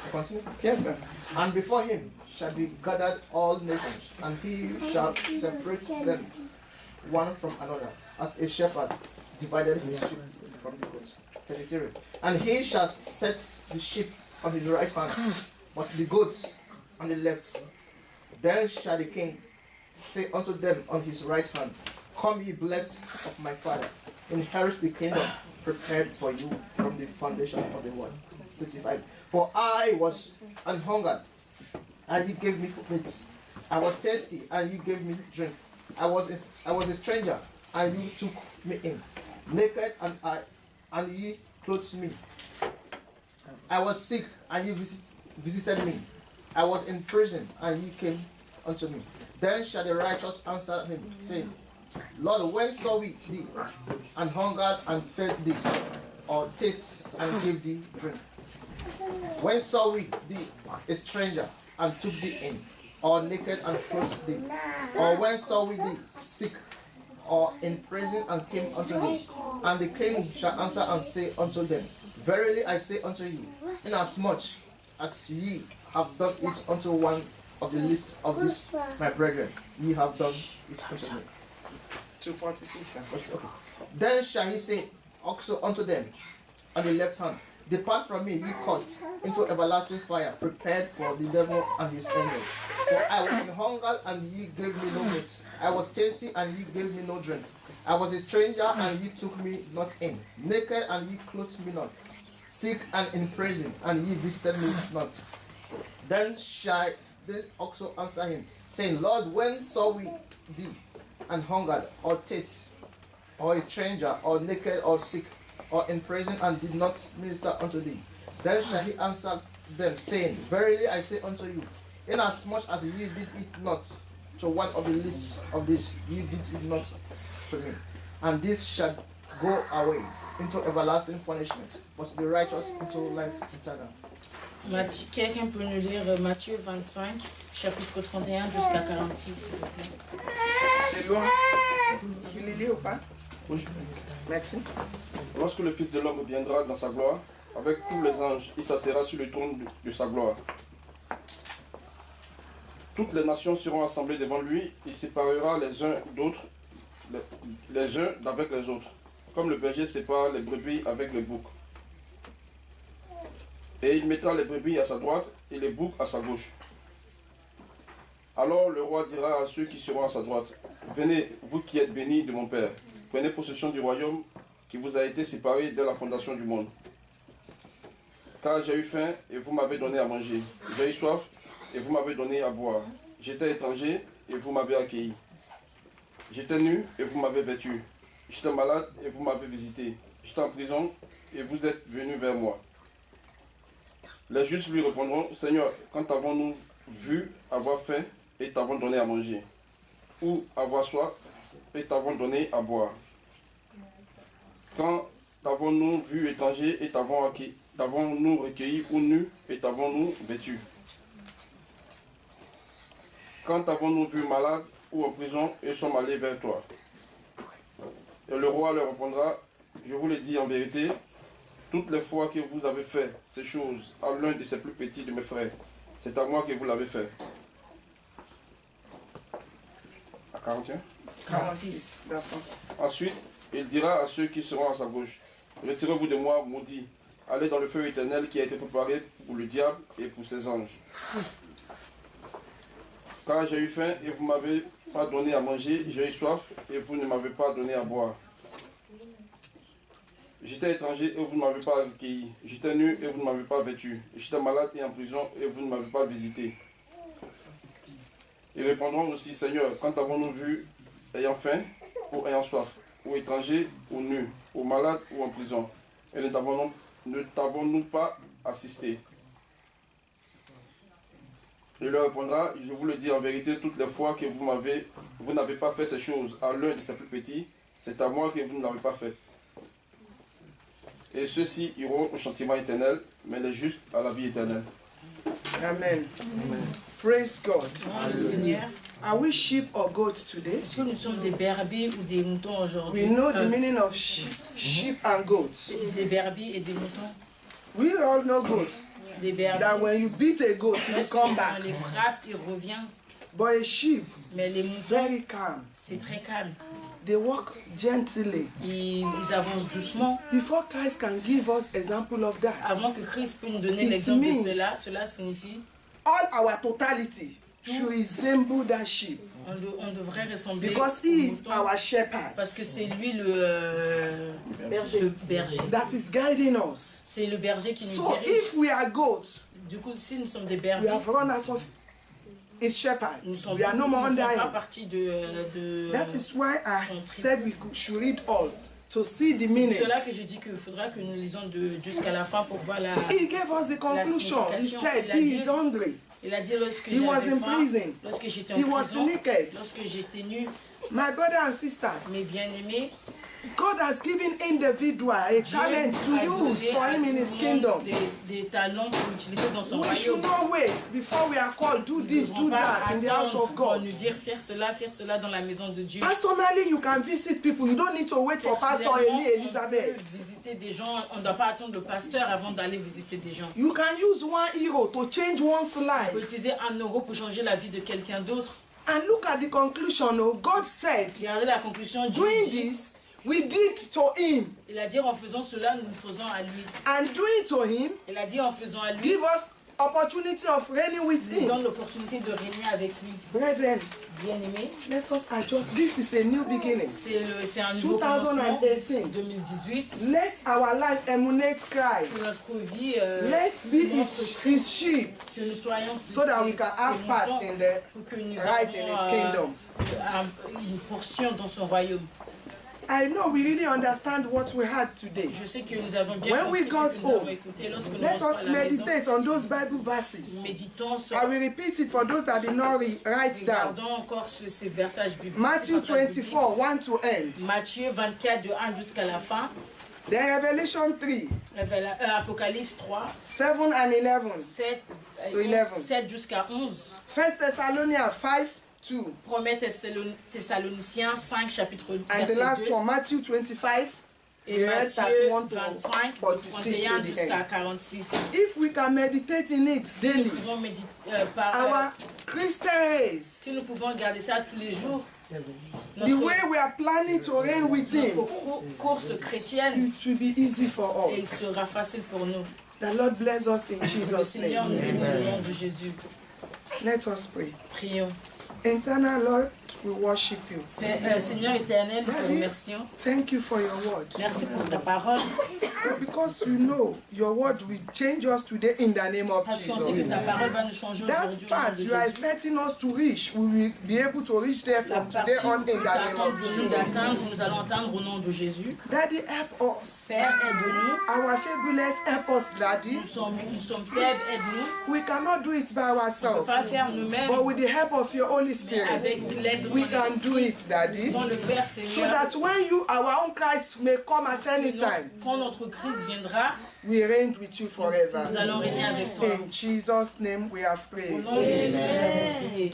I continue. Yes, sir. And before him shall be gathered all nations, and he shall separate them one from another, as a shepherd divided his sheep from the goats. 33. And he shall set the sheep on his right hand, but the goats on the left. Then shall the king say unto them on his right hand, Come ye blessed of my Father, inherit the kingdom prepared for you from the foundation of the world. 35. For I was an hungered, and ye gave me meat. I was thirsty, and ye gave me drink. I was a stranger, and ye took me in. Naked, and ye clothed me. I was sick, and ye visited me. I was in prison, and ye came unto me. Then shall the righteous answer him, saying, Lord, when saw we thee, and hungered and fed thee, or taste and gave thee drink? When saw we thee a stranger, and took thee in, or naked and clothed thee? Or when saw we thee sick, or in prison, and came unto thee? And the king shall answer and say unto them, Verily I say unto you, inasmuch as ye have done it unto one of the least of these my brethren, ye have done it unto me. 246, sir. Okay. Then shall he say also unto them on the left hand, Depart from me, ye cursed, into everlasting fire, prepared for the devil and his angels. For I was in hunger, and ye gave me no meat. I was thirsty, and ye gave me no drink. I was a stranger, and ye took me not in. Naked, and ye clothed me not. Sick and in prison, and ye visited me not. Then shall they also answer him, saying, Lord, when saw we thee and hungered, or thirsty, or a stranger, or naked, or sick, or in prison, and did not minister unto thee? Then shall he answer them, saying, Verily I say unto you, inasmuch as ye did it not to one of the least of these, ye did it not to me. And this shall go away into everlasting punishment, but the righteous into life eternal. Quelqu'un peut nous lire Matthieu 25, chapitre 31 jusqu'à 46, s'il vous plaît. C'est loin. Vous le lire ou pas? Oui. Merci. Lorsque le Fils de l'homme viendra dans sa gloire, avec tous les anges, il s'assiera sur le trône de sa gloire. Toutes les nations seront assemblées devant lui, il séparera les uns d'autres, les uns d'avec les autres, comme le berger sépare les brebis avec les boucs. Et il mettra les brebis à sa droite et les boucs à sa gauche. Alors le roi dira à ceux qui seront à sa droite, venez, vous qui êtes bénis de mon Père, prenez possession du royaume qui vous a été séparé dès la fondation du monde. Car j'ai eu faim et vous m'avez donné à manger, j'ai eu soif et vous m'avez donné à boire, j'étais étranger et vous m'avez accueilli, j'étais nu et vous m'avez vêtu, j'étais malade et vous m'avez visité, j'étais en prison et vous êtes venus vers moi. Les justes lui répondront, Seigneur, quand avons-nous vu avoir faim et t'avons donné à manger, ou avoir soif et t'avons donné à boire? Quand t'avons-nous vu étranger et t'avons-nous recueilli, ou nu et t'avons-nous vêtu? Quand avons-nous vu malade ou en prison et sommes allés vers toi? Et le roi leur répondra, je vous le dis en vérité, toutes les fois que vous avez fait ces choses à l'un de ces plus petits de mes frères, c'est à moi que vous l'avez fait. À 41? 46, d'accord. Ensuite, il dira à ceux qui seront à sa gauche, retirez-vous de moi, maudits, allez dans le feu éternel qui a été préparé pour le diable et pour ses anges. Car j'ai eu faim et vous ne m'avez pas donné à manger, j'ai eu soif et vous ne m'avez pas donné à boire. J'étais étranger et vous ne m'avez pas accueilli. J'étais nu et vous ne m'avez pas vêtu. J'étais malade et en prison et vous ne m'avez pas visité. Ils répondront aussi, Seigneur, quand avons-nous vu ayant faim ou ayant soif, ou étranger ou nu, ou malade ou en prison, et ne t'avons-nous pas assisté? Il leur répondra, je vous le dis en vérité, toutes les fois que vous n'avez pas fait ces choses à l'un de ces plus petits, c'est à moi que vous ne l'avez pas fait. Et ceux-ci iront au châtiment éternel, mais les justes à la vie éternelle. Amen. Praise God. Seigneur, Are we sheep or goats today? est-ce que nous sommes des berbiers ou des moutons aujourd'hui? We know the meaning of sheep and goats. Des berbiers et des moutons. We all know goats. Des berbiers. That when you beat a goat, he will Parce que come quand back. on les frappe, ils reviennent. But a sheep, Mais les moutons, very calm. c'est très calme. They walk gently. Ils avancent doucement. Before Christ can give us example of that, Avant que Christ puisse nous donner It l'exemple means- de cela signifie all our totality should resemble that sheep on devrait ressembler because au he is mouton our shepherd parce que c'est lui le berger. that is guiding us. C'est le berger qui nous So dirige. if we are goats, Du coup, si nous sommes des we bergers, have run out of his shepherd. nous sommes We are no more pas under him. partie de That is why I said we should read all to see the meaning. C'est cela que je dis qu'il faudra que nous lisons jusqu'à la fin pour voir la... He gave us the conclusion. He said he is hungry. Il a dit lorsque He was j'avais in faim, prison. lorsque j'étais en He was prison, naked. lorsque j'étais nu, My brothers and sisters, mes bien-aimés, God has given individual a talent to use for him in his kingdom. des talents pour utiliser dans son We should royaume. not wait before we are called, do this, do that in the house of Pour God. nous dire faire cela dans la maison de Dieu. Personally, you can visit people. You don't need to wait for Pastor Personnellement, Eli on peut Elizabeth. visiter des gens, on ne doit pas attendre le pasteur avant d'aller visiter des gens. You can use €1 to change one's On peut life. utiliser €1 pour changer la vie de quelqu'un d'autre. And look at the conclusion. Oh, God said, Regardez la conclusion. Dieu doing dit, this, we did to him. il a dit en faisant cela, nous le faisons à lui. And doing to him, Il a dit en faisant à lui, give us opportunity of reigning with nous him. donne l'opportunité de régner avec lui. Brethren, Bien-aimé, let us adjust. This is a new beginning. c'est un nouveau commencement. 2018. 2018. Let our life emanate Christ. Que notre vie Let's be his sheep que nous soyons so that we can have part in the pour que nous right in his kingdom. une portion dans son royaume. I know we really understand what we had today. Je sais que nous avons bien When we compris got ce que nous avons home, écouté lorsque nous let rentrons us à la maison. meditate on those Bible verses. Méditons sur, I will repeat it for those that did not write down. regardons encore ces versages bibliques. Matthew ces passages bibliques. 24, 1 to end. Matthieu 24 de 1 jusqu'à la fin. Then Revelation 3, Apocalypse 3, 7 and 11. 7, To 11. 7 jusqu'à 11. 1 Thessalonians 5, 2. 1 Thessaloniciens 5, chapitre And the verset last 2. one, Matthew 25, Et we read Matthieu 31 to 25, 46 31 to the jusqu'à end. 46. If we can meditate in it Si nous daily, pouvons our Christian race, si nous pouvons regarder ça tous les jours, the way we are planning to reign with Him, notre course chrétienne, it will be easy for et il us. sera facile pour nous. The Lord bless us in Le Jesus' Seigneur nous name. bénisse au nom de Jésus. Let us pray. Prions. Eternal Lord, we worship you. Seigneur éternel, nous te remercions. Thank you for your word. Merci pour ta parole. Because you know your word will change us today in the name of Parce qu'on sait que Jesus. ta parole va nous changer That aujourd'hui. au nom part de you are Jésus. expecting us to reach, we will be able to reach there La from partie today on in the name d'attendre of de nous Jesus. atteindre, nous allons atteindre au nom de Jésus. Daddy, help us. Père, aide-nous. Our fabulous help us, Daddy. Nous sommes faibles, aide-nous. We cannot do it by On ne peut ourselves, pas faire nous-mêmes, but with the help of your Holy mais Spirit, avec l'aide de ton we can do esprit, it, Daddy. nous pouvons le faire, So Seigneur. that when you, our own Christ, may come at any time, Quand notre crise viendra, we reign with you forever. nous allons régner avec toi. In Jesus' name we have Au prayed. nom de Jésus, nous avons prié.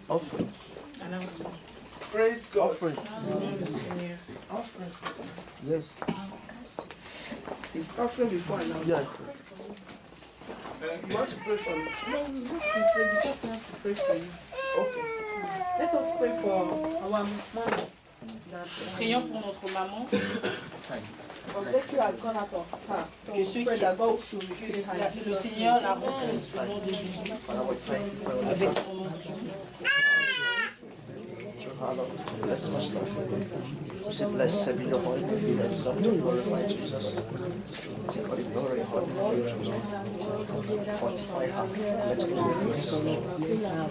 Offering. Announcement. Praise God. Offering. Le Seigneur. Offering. Yes. Is offering before now? Yes. You want to pray for me? No, we want to pray for you. Okay. Let us pray for our mom. Prions pour notre maman. Breakthrough has gone out of her. So Que ceux we pray qui- that God should refill her. Le Seigneur la remplisse au nom de Jésus. Avec son nom. Bless us, Lord. We say, blessed be your holy name. Be exalted, glorify Jesus. Take all the glory, holy name, Jesus. Fortify her. Let your glory be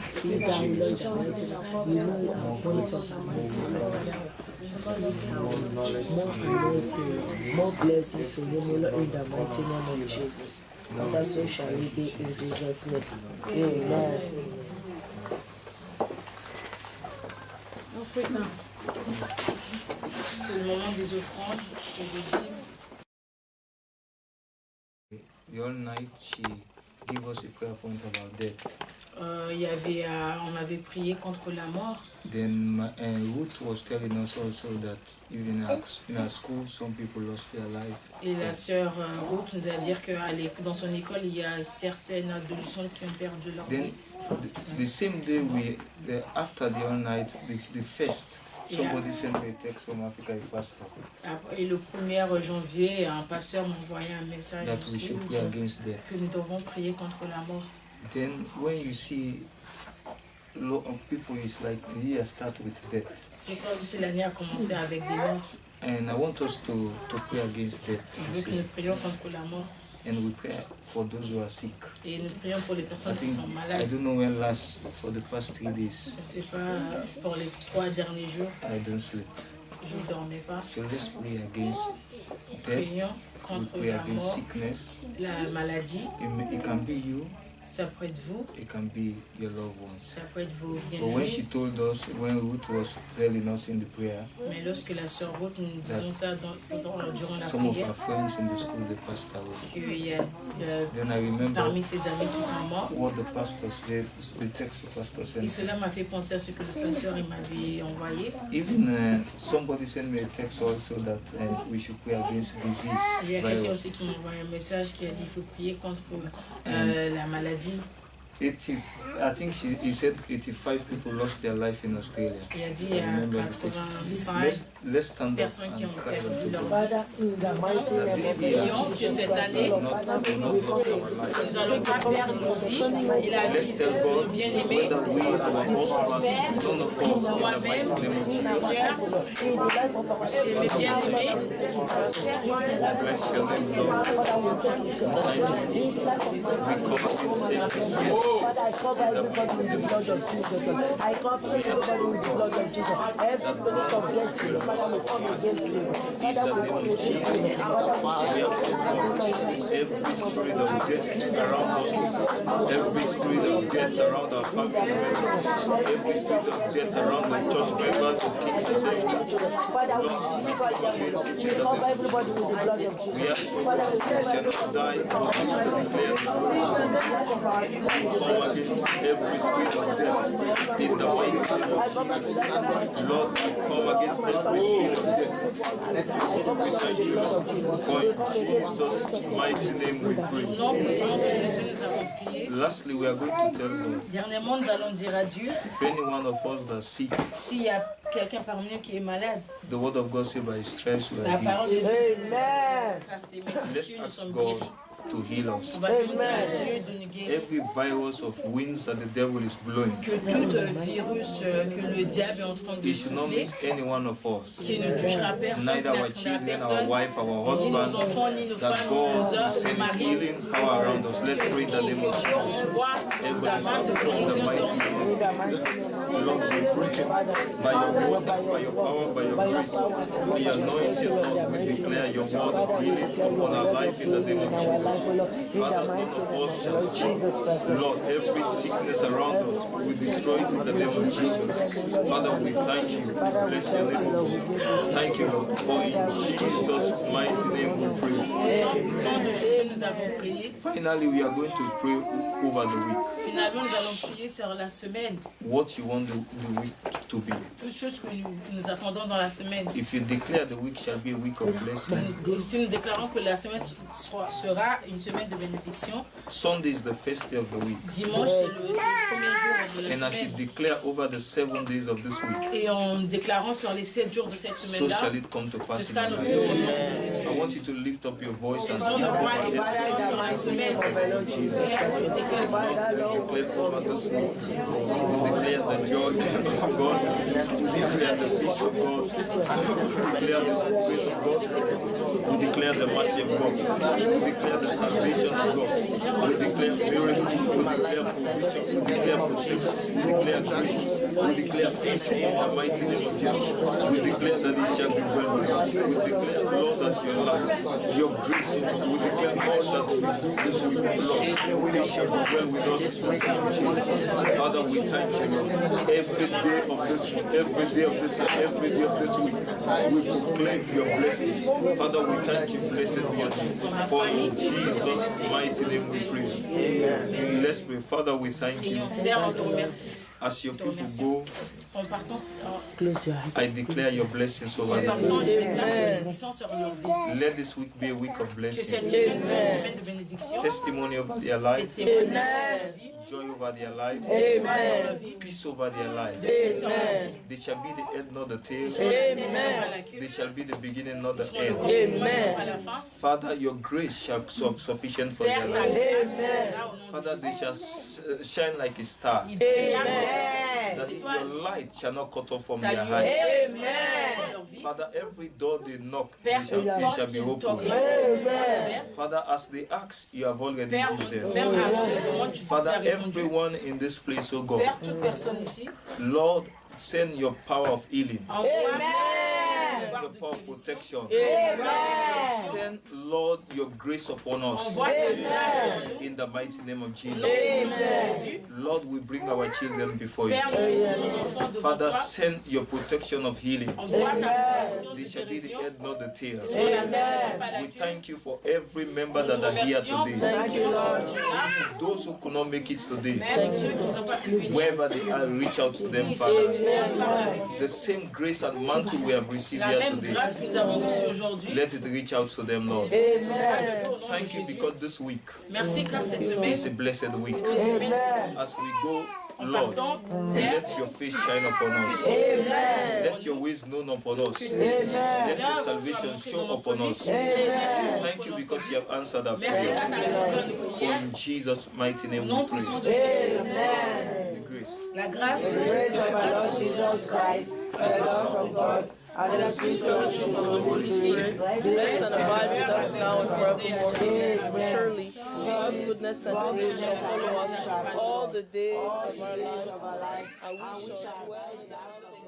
More blessing to him, O Lord, in the mighty name of Jesus. And that so shall it be in Jesus' name. Amen. C'est le moment des offrandes et des dîmes. The all night she gave us a prayer point about death. On avait prié contre la mort. Then Ruth was telling us also that even in our school, some people lost their life. Et la sœur Ruth nous a dit que dans son école, il y a certaines adolescents qui ont perdu leur Then vie. the same day after the all night, the first, somebody sent me a text from Africa, a pastor, Et le 1er janvier, un pasteur m'a envoyé un message that we aussi should pray against que death. nous devons prier contre la mort. Then when you see a lot of people, it's like the year start with death. C'est comme si l'année a commencé avec des morts. And I want us to pray against death. Je veux que nous prions contre la mort. And we pray for those who are sick. Et nous prions pour les I personnes qui think, sont I malades. don't know when last, for the past 3 days, Je ne sais pas, pour les 3 derniers jours, I don't sleep. je ne dormais pas. So let's pray against death. Prions We contre pray la against mort, sickness. la maladie. It can be you, Ça peut être vous, it can be your loved ones. ça peut être vos But when she bien-aimés. told us, when Ruth was telling us in the prayer, Mais lorsque la sœur Ruth nous disons ça durant la some of prière, our friends in the school, they passed away. qu'il y a Then I remember parmi ses amis qui sont morts. what the pastor said, the text the pastor Et sent. cela m'a fait penser à ce que le pasteur il m'avait envoyé. Even somebody sent me a text also that we should pray against disease, Il y a quelqu'un virus. aussi qui m'a envoyé un message qui a dit qu'il faut prier contre la maladie. I think he said 85 people lost their life in Australia. Il a dit il y a Remember the case. 85 Let's stand up personnes qui and ont cry perdu unto leur God. Father, in the mighty name This of year, Prions que cette année, will not lost our life. nous n'allons pas perdre nos vies et la Let's vie tell de God nos bien-aimés. whether we are our husband, none of us, in the Moi-même, mighty name of Jesus. Seigneur, et mes bien-aimés, Bless your name, Lord. Thank you. We come against every spirit. Father, I cover everybody with the blood of Jesus. I cover everybody with the blood of Jesus. Every spirit of death, Father, we come against you. Father, we come against you. Every spirit of death around us, every spirit of death around our family, every spirit of death around the church members of King's Assembly. Father, we cover everybody with the blood of Jesus. We ask for God, we shall not die, but we need to declare the word. We come against every spirit of death in the mighty name of Jesus. Lord, we come against every spirit of death. We thank you, Lord. For in Jesus' mighty name we pray. au nom puissant de Jésus, nous avons prié. Lastly, we are going to tell God, Dernièrement, nous allons dire à Dieu, if any one of us that sick, s'il y a quelqu'un parmi nous qui est malade, the word of God says by his stripes we la are healed. parole de Dieu, Amen. par ses Let's médecins, nous ask sommes God guéris. to heal us. On va demander à Dieu de nous guérir. Every virus of winds that the devil is blowing, Que tout virus que le diable est en train de it should not souffler, meet any one of us. qui ne touchera personne, qui Neither our n'atteindra children, our personne, wife, our ni nos husband, enfants, ni nos that femmes, ni nos God will hommes, nos send his maris. healing power around us. Let's pray in the name of Que Jesus. Dieu envoie sa main de guérison sur nous. Lord, we pray by your word, by your power, by your grace, by your anointing, Lord, we declare your word of healing upon our life in the name of Jesus. Father, none of us shall see. Lord, every sickness around us, we destroy it in the name of Jesus. Father, we thank you. Bless your name, O God. Thank you, Lord, for in Jesus' mighty name we pray. Au nom puissant de Jésus, nous avons prié. Finally, we are going to pray over the week. Finalement, nous allons prier sur la semaine. What you want the week to be. Toutes choses que nous attendons dans la semaine. If you declare the week shall be a week of blessing, Si nous déclarons que la semaine sera une semaine de bénédiction, Sunday is the first day of the week. dimanche c'est le premier jour de And la as you semaine. declare over the 7 days of this week, Et en déclarant sur les 7 jours de cette so semaine-là, shall it come to ce pass in sera your notre life. jour. I want you to lift up your voice and On speak ne over voit et it. sur la semaine. Declare over this week. Declare the joy of God. Declare the peace of God. Declare the grace of God. We declare the mercy of God. We declare the salvation of God. We declare miracle. We declare provision. We declare protection. We declare grace. We declare peace in the mighty name of Jesus. We declare that it shall be well with us. We declare, Lord, that your life, your grace, we declare, Lord, that we do this week, Lord, it shall be well with us. Father, we thank you, Lord. Every day of this week, every day of this year, every day of this week, we proclaim your blessing. Father, we thank you, blessed be your name. For in Jesus' mighty name we pray. Let's pray. Father, we thank you. Père, on te remercie. As your people go, En partant, I declare your blessings over en them. partant, je déclare une bénédiction sur leur vie. Let this week be a week of Que blessing, cette semaine soit une semaine de bénédiction, testimony over their des life, témoignages sur leur vie, joy over their life, joie sur leur vie, peace over their life. paix sur leur vie. They shall be the head, not the tail. Ils seront la tête, non pas la queue. They shall be the beginning, not Ils the seront le end. commencement, non pas la fin. Father, your grace shall be sufficient for Père, their ta life. grâce sera au nom de Father, they shall shine like a star. Jésus. Amen. That your light shall not cut off from Ta their lumière eyes. dans leur vie. Father, every door they knock, Père, it shall porte be qu'ils toquent, opened. Père, Father, as they ask, you have already Père, given them. même avant de demander, tu nous as Father, répondu. everyone in this place, oh God, Père, toute personne ici, Lord, send your power of healing, envoie send pouvoir your de power of guérison. protection, Envoie send, Lord, your grace upon us. ta grâce sur nous. In the mighty name of Au Jesus. nom de Jésus. Lord, we bring our children before you. Père, nous mettons nos enfants devant Father, toi. send your protection of healing. Envoie ta protection They de shall be the guérison. head, not the tail. Sur la tête, pas la We queue. thank you for every member Nous that are here remercions today. pour tous les membres qui sont là. Those who could not make it today, Même ceux qui ne sont pas pu venir. wherever they are, reach out to them, Seigneur, Father. parle avec eux. The same grace and mantle we have received La here même today, grâce que nous avons reçue aujourd'hui. let it reach out to them, Lord. Amen. Thank you because this week Merci car cette semaine, is a blessed week. toute semaine, As we go, en Lord, partant, let your face shine upon us. Amen. Let your ways known upon us. Amen. Let your salvation show upon us. Thank you because you have answered our Merci car tu as répondu à prayer. nos For prières. in Jesus' mighty name Au nom we pray. puissant de Jésus. The grace. La grâce, The grace of our Lord Jesus Christ, the love of God, and the sweet fellowship of the Holy Spirit, rest and abide with us now and forevermore. Amen. Surely, God's goodness and grace shall follow us all the days of our lives, and we shall dwell in the house of God.